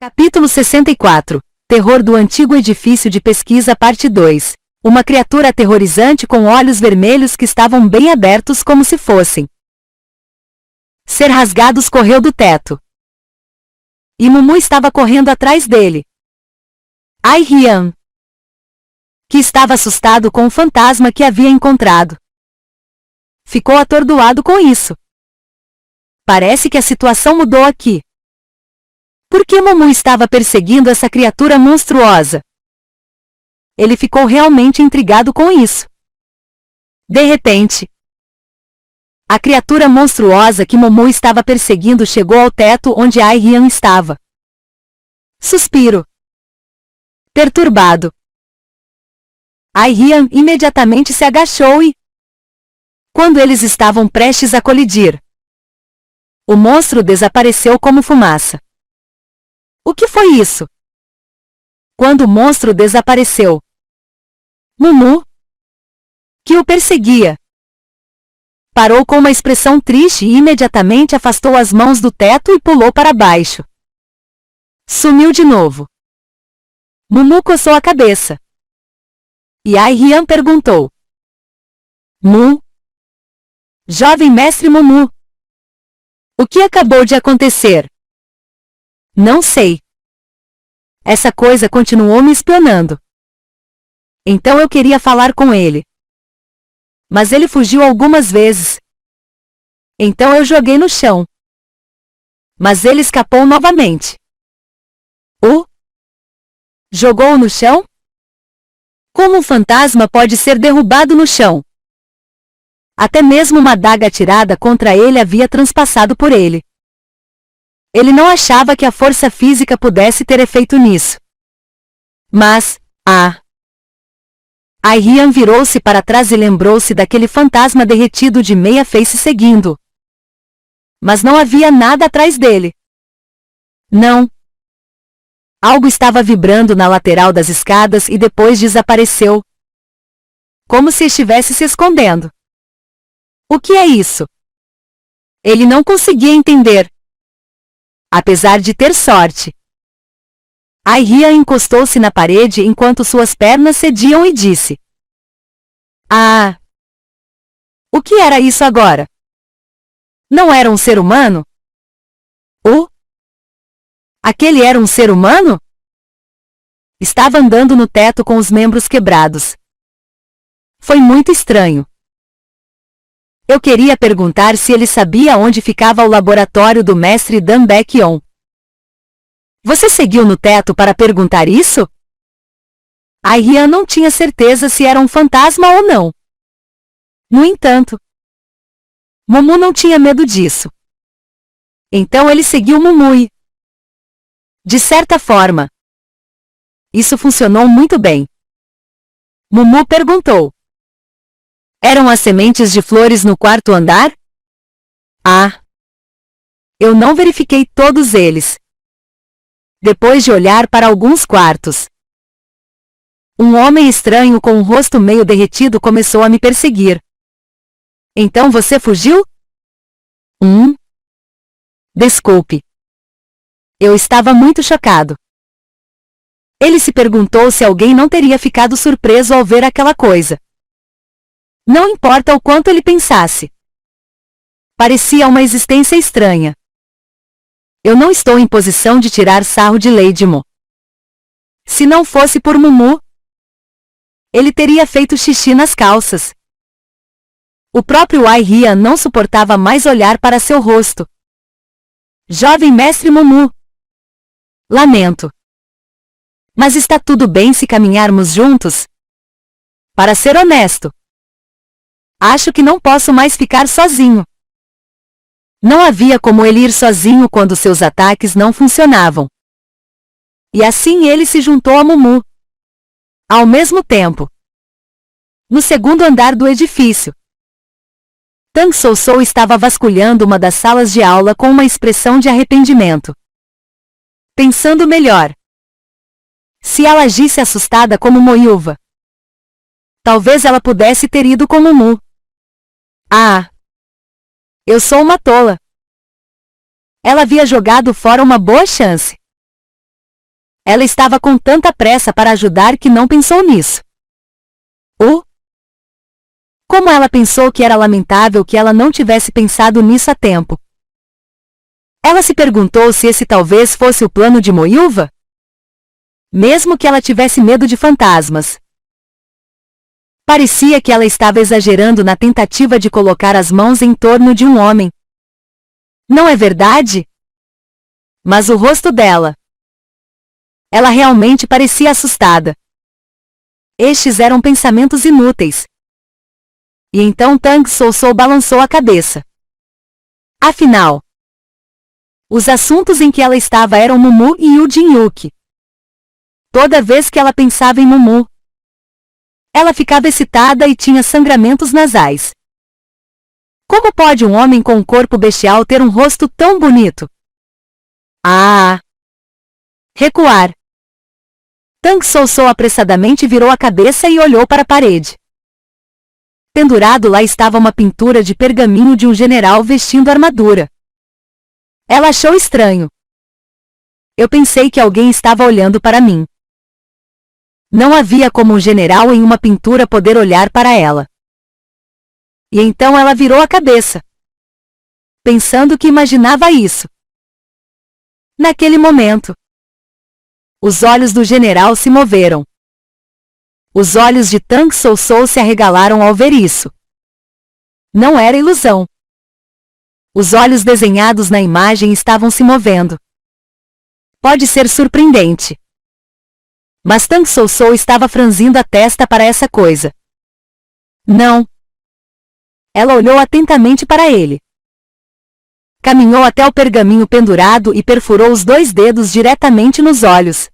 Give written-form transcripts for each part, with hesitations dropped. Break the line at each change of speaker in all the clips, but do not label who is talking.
Capítulo 64. Terror do antigo edifício de pesquisa parte 2. Uma criatura aterrorizante com olhos vermelhos que estavam bem abertos como se fossem ser rasgados correu do teto. E Mumu estava correndo atrás dele. Ai Rian, que estava assustado com o fantasma que havia encontrado. Ficou atordoado com isso. Parece que a situação mudou aqui. Por que Mumu estava perseguindo essa criatura monstruosa? Ele ficou realmente intrigado com isso. De repente, a criatura monstruosa que Mumu estava perseguindo chegou ao teto onde Ai Rian estava. Suspiro. Perturbado. Ai Rian imediatamente se agachou e, quando eles estavam prestes a colidir, o monstro desapareceu como fumaça. O que foi isso? Quando o monstro desapareceu, Mumu, que o perseguia, parou com uma expressão triste e imediatamente afastou as mãos do teto e pulou para baixo. Sumiu de novo. Mumu coçou a cabeça. E Ai Rian perguntou: Mu? Jovem mestre Mumu, o que acabou de acontecer? Não sei. Essa coisa continuou me espionando. Então eu queria falar com ele. Mas ele fugiu algumas vezes. Então eu joguei no chão. Mas ele escapou novamente. Jogou-o no chão? Como um fantasma pode ser derrubado no chão? Até mesmo uma adaga atirada contra ele havia transpassado por ele. Ele não achava que a força física pudesse ter efeito nisso. Mas, Ai Rian virou-se para trás e lembrou-se daquele fantasma derretido de meia face seguindo. Mas não havia nada atrás dele. Não. Algo estava vibrando na lateral das escadas e depois desapareceu. Como se estivesse se escondendo. O que é isso? Ele não conseguia entender. Apesar de ter sorte. Ai Rian encostou-se na parede enquanto suas pernas cediam e disse: o que era isso agora? Não era um ser humano? Aquele era um ser humano? Estava andando no teto com os membros quebrados. Foi muito estranho. Eu queria perguntar se ele sabia onde ficava o laboratório do mestre Dan Baekhyun. Você seguiu no teto para perguntar isso? Ai Rian não tinha certeza se era um fantasma ou não. No entanto, Mumu não tinha medo disso. Então ele seguiu Mumu e, de certa forma, isso funcionou muito bem. Mumu perguntou: eram as sementes de flores no quarto andar? Eu não verifiquei todos eles. Depois de olhar para alguns quartos, um homem estranho com um rosto meio derretido começou a me perseguir. Então você fugiu? Desculpe. Eu estava muito chocado. Ele se perguntou se alguém não teria ficado surpreso ao ver aquela coisa. Não importa o quanto ele pensasse. Parecia uma existência estranha. Eu não estou em posição de tirar sarro de Lady Mo. Se não fosse por Mumu, ele teria feito xixi nas calças. O próprio Ai Rian não suportava mais olhar para seu rosto. Jovem mestre Mumu. Lamento. Mas está tudo bem se caminharmos juntos? Para ser honesto, acho que não posso mais ficar sozinho. Não havia como ele ir sozinho quando seus ataques não funcionavam. E assim ele se juntou a Mumu. Ao mesmo tempo, no segundo andar do edifício, Tang Sousou estava vasculhando uma das salas de aula com uma expressão de arrependimento. Pensando melhor. Se ela agisse assustada como Moyuva, talvez ela pudesse ter ido com Mumu. Eu sou uma tola. Ela havia jogado fora uma boa chance. Ela estava com tanta pressa para ajudar que não pensou nisso. Como ela pensou que era lamentável que ela não tivesse pensado nisso a tempo. Ela se perguntou se esse talvez fosse o plano de Moilva? Mesmo que ela tivesse medo de fantasmas. Parecia que ela estava exagerando na tentativa de colocar as mãos em torno de um homem. Não é verdade? Mas o rosto dela. Ela realmente parecia assustada. Estes eram pensamentos inúteis. E então Tang Sou balançou a cabeça. Afinal, os assuntos em que ela estava eram Mumu e Yu Jin-yuk. Toda vez que ela pensava em Mumu, ela ficava excitada e tinha sangramentos nasais. Como pode um homem com um corpo bestial ter um rosto tão bonito? Ah! Recuar. Tang Sou apressadamente virou a cabeça e olhou para a parede. Pendurado lá estava uma pintura de pergaminho de um general vestindo armadura. Ela achou estranho. Eu pensei que alguém estava olhando para mim. Não havia como um general em uma pintura poder olhar para ela. E então ela virou a cabeça, pensando que imaginava isso. Naquele momento, os olhos do general se moveram. Os olhos de Tang Sou se arregalaram ao ver isso. Não era ilusão. Os olhos desenhados na imagem estavam se movendo. Pode ser surpreendente. Mas Tang Sou estava franzindo a testa para essa coisa. Não. Ela olhou atentamente para ele. Caminhou até o pergaminho pendurado e perfurou os 2 dedos diretamente nos olhos.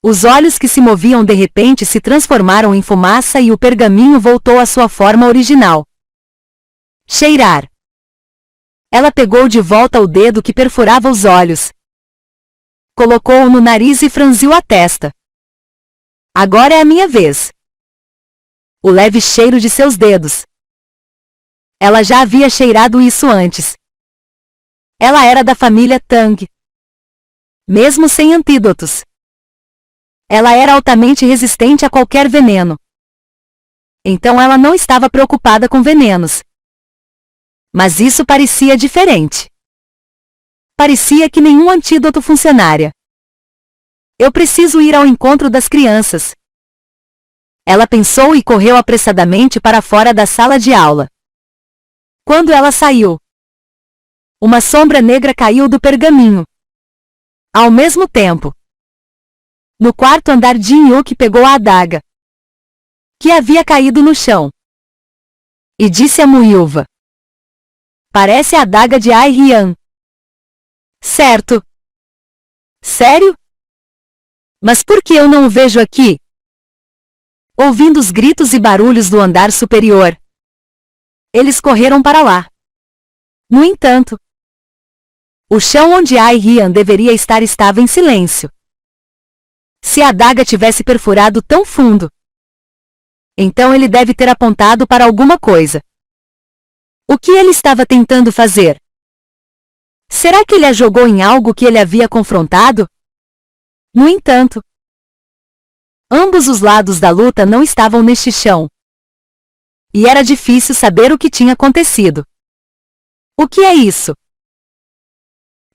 Os olhos que se moviam de repente se transformaram em fumaça e o pergaminho voltou à sua forma original. Cheirar. Ela pegou de volta o dedo que perfurava os olhos. Colocou-o no nariz e franziu a testa. Agora é a minha vez. O leve cheiro de seus dedos. Ela já havia cheirado isso antes. Ela era da família Tang. Mesmo sem antídotos. Ela era altamente resistente a qualquer veneno. Então ela não estava preocupada com venenos. Mas isso parecia diferente. Parecia que nenhum antídoto funcionaria. Eu preciso ir ao encontro das crianças. Ela pensou e correu apressadamente para fora da sala de aula. Quando ela saiu, uma sombra negra caiu do pergaminho. Ao mesmo tempo, no quarto andar, Jin-yuk pegou a adaga que havia caído no chão e disse a Moilva: parece a adaga de Ai Rian. Certo. Sério? Mas por que eu não o vejo aqui? Ouvindo os gritos e barulhos do andar superior, eles correram para lá. No entanto, o chão onde Ai Rian deveria estar estava em silêncio. Se a adaga tivesse perfurado tão fundo, então ele deve ter apontado para alguma coisa. O que ele estava tentando fazer? Será que ele a jogou em algo que ele havia confrontado? No entanto, ambos os lados da luta não estavam neste chão. E era difícil saber o que tinha acontecido. O que é isso?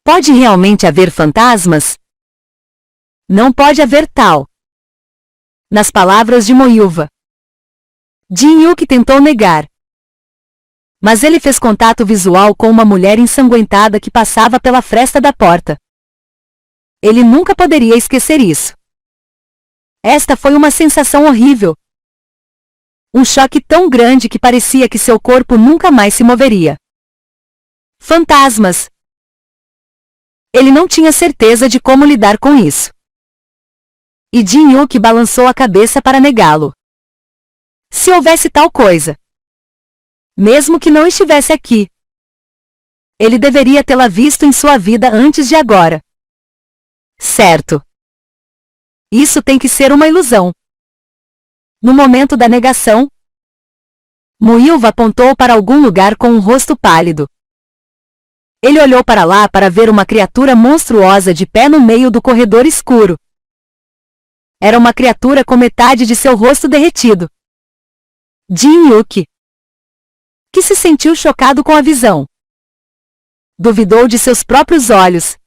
Pode realmente haver fantasmas? Não pode haver tal. Nas palavras de Moilva. Jin-yuk tentou negar. Mas ele fez contato visual com uma mulher ensanguentada que passava pela fresta da porta. Ele nunca poderia esquecer isso. Esta foi uma sensação horrível. Um choque tão grande que parecia que seu corpo nunca mais se moveria. Fantasmas. Ele não tinha certeza de como lidar com isso. E Jin-yuk balançou a cabeça para negá-lo. Se houvesse tal coisa, mesmo que não estivesse aqui, ele deveria tê-la visto em sua vida antes de agora. Certo. Isso tem que ser uma ilusão. No momento da negação, Moilva apontou para algum lugar com um rosto pálido. Ele olhou para lá para ver uma criatura monstruosa de pé no meio do corredor escuro. Era uma criatura com metade de seu rosto derretido. Jin-Yuki, que se sentiu chocado com a visão, duvidou de seus próprios olhos.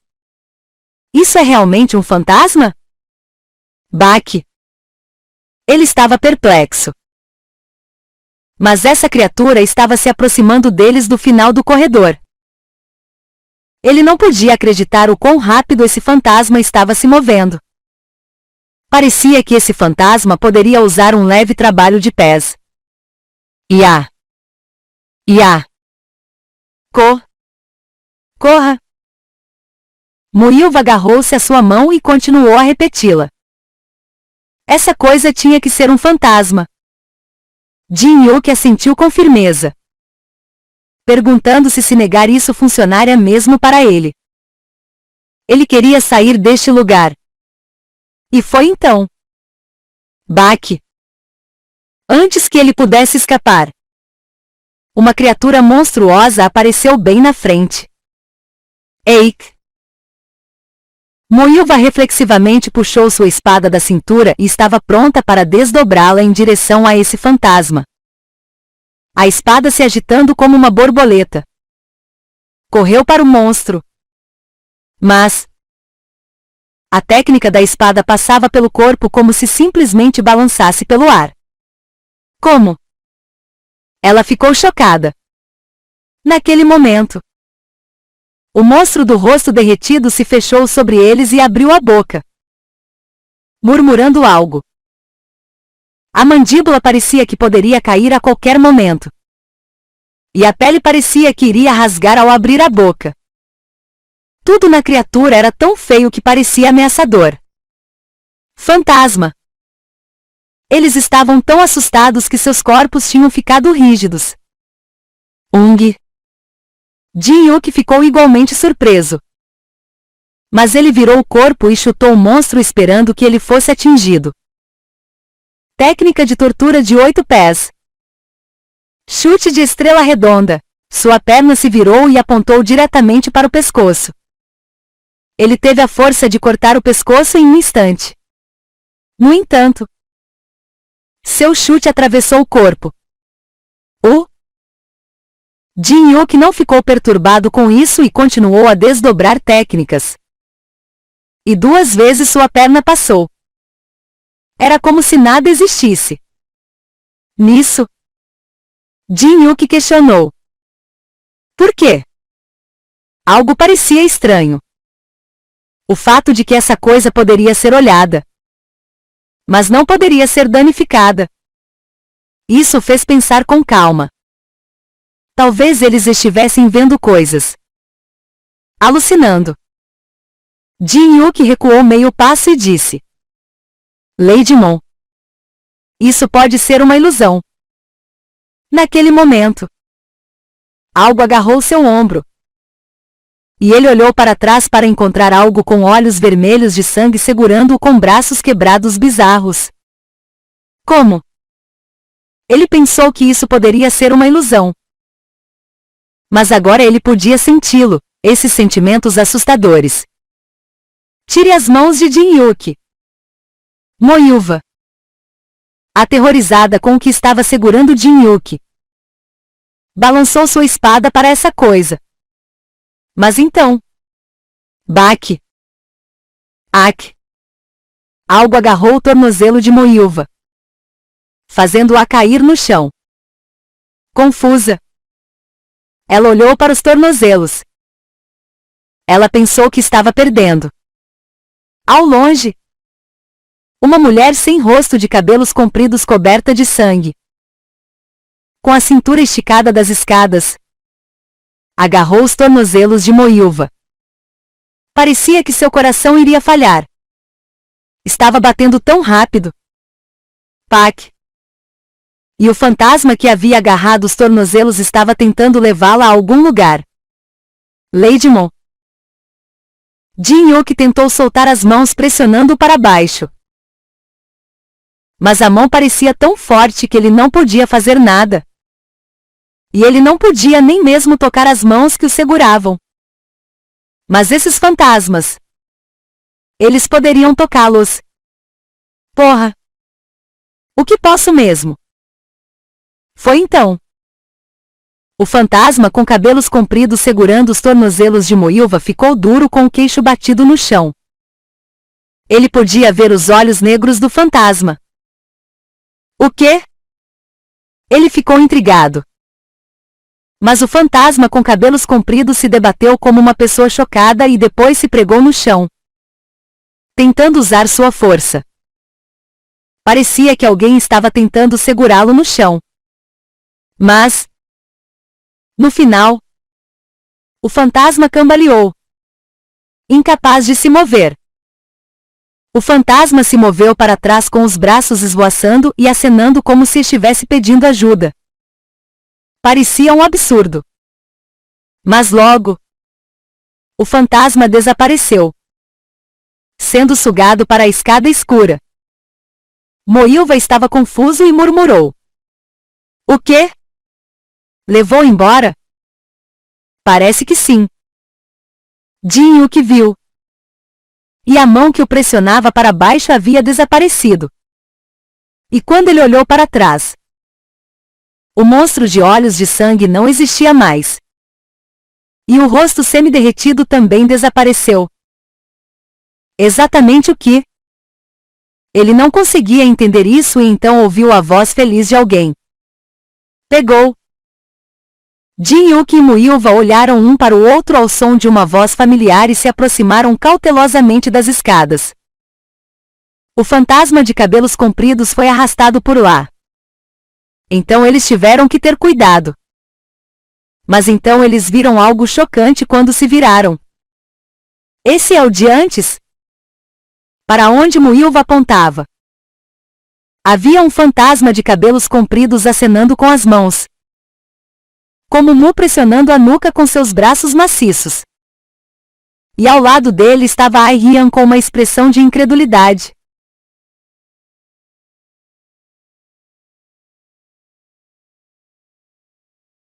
Isso é realmente um fantasma? Baki. Ele estava perplexo. Mas essa criatura estava se aproximando deles do final do corredor. Ele não podia acreditar o quão rápido esse fantasma estava se movendo. Parecia que esse fantasma poderia usar um leve trabalho de pés. Ia. Corra. Muilva agarrou-se à sua mão e continuou a repeti-la. Essa coisa tinha que ser um fantasma. Jin-Yuki assentiu com firmeza, perguntando-se se negar isso funcionaria mesmo para ele. Ele queria sair deste lugar. E foi então. Baki. Antes que ele pudesse escapar, uma criatura monstruosa apareceu bem na frente. Eik. Muilva reflexivamente puxou sua espada da cintura e estava pronta para desdobrá-la em direção a esse fantasma. A espada se agitando como uma borboleta. Correu para o monstro. Mas a técnica da espada passava pelo corpo como se simplesmente balançasse pelo ar. Como? Ela ficou chocada. Naquele momento, o monstro do rosto derretido se fechou sobre eles e abriu a boca, murmurando algo. A mandíbula parecia que poderia cair a qualquer momento. E a pele parecia que iria rasgar ao abrir a boca. Tudo na criatura era tão feio que parecia ameaçador. Fantasma! Eles estavam tão assustados que seus corpos tinham ficado rígidos. Jin-Yuki ficou igualmente surpreso. Mas ele virou o corpo e chutou o monstro esperando que ele fosse atingido. Técnica de tortura de 8 pés. Chute de estrela redonda. Sua perna se virou e apontou diretamente para o pescoço. Ele teve a força de cortar o pescoço em um instante. No entanto, seu chute atravessou o corpo. Jin-Yuki não ficou perturbado com isso e continuou a desdobrar técnicas. E 2 vezes sua perna passou. Era como se nada existisse. Nisso, Jin-Yuki questionou. Por quê? Algo parecia estranho. O fato de que essa coisa poderia ser olhada, mas não poderia ser danificada. Isso fez pensar com calma. Talvez eles estivessem vendo coisas. Alucinando. Jin-Yuki recuou meio passo e disse: Lady Mon. Isso pode ser uma ilusão. Naquele momento, algo agarrou seu ombro. E ele olhou para trás para encontrar algo com olhos vermelhos de sangue segurando-o com braços quebrados bizarros. Como? Ele pensou que isso poderia ser uma ilusão. Mas agora ele podia senti-lo, esses sentimentos assustadores. Tire as mãos de Jin-Yuki. Muilva, aterrorizada com o que estava segurando Jin-Yuki, balançou sua espada para essa coisa. Mas então, Baki. Algo agarrou o tornozelo de Muilva, fazendo-a cair no chão. Confusa, ela olhou para os tornozelos. Ela pensou que estava perdendo. Ao longe, uma mulher sem rosto de cabelos compridos coberta de sangue, com a cintura esticada das escadas, agarrou os tornozelos de Muilva. Parecia que seu coração iria falhar. Estava batendo tão rápido. E o fantasma que havia agarrado os tornozelos estava tentando levá-la a algum lugar. Lady Mon. Jin-Yuki tentou soltar as mãos pressionando-o para baixo. Mas a mão parecia tão forte que ele não podia fazer nada. E ele não podia nem mesmo tocar as mãos que o seguravam. Mas esses fantasmas... Eles poderiam tocá-los. Porra! O que posso mesmo? Foi então. O fantasma com cabelos compridos segurando os tornozelos de Moilva ficou duro com o queixo batido no chão. Ele podia ver os olhos negros do fantasma. O quê? Ele ficou intrigado. Mas o fantasma com cabelos compridos se debateu como uma pessoa chocada e depois se pregou no chão, tentando usar sua força. Parecia que alguém estava tentando segurá-lo no chão. Mas, no final, o fantasma cambaleou, incapaz de se mover. O fantasma se moveu para trás com os braços esvoaçando e acenando como se estivesse pedindo ajuda. Parecia um absurdo. Mas logo, o fantasma desapareceu, sendo sugado para a escada escura. Moilva estava confuso e murmurou: O quê? Levou embora? Parece que sim. Jin o que viu. E a mão que o pressionava para baixo havia desaparecido. E quando ele olhou para trás, o monstro de olhos de sangue não existia mais. E o rosto semi-derretido também desapareceu. Exatamente o que? Ele não conseguia entender isso e então ouviu a voz feliz de alguém. Pegou! Jin-Yuki e Moilva olharam um para o outro ao som de uma voz familiar e se aproximaram cautelosamente das escadas. O fantasma de cabelos compridos foi arrastado por lá. Então eles tiveram que ter cuidado. Mas então eles viram algo chocante quando se viraram. Esse é o de antes? Para onde Moilva apontava. Havia um fantasma de cabelos compridos acenando com as mãos, como Mu pressionando a nuca com seus braços maciços. E ao lado dele estava Ai Rian com uma expressão de incredulidade.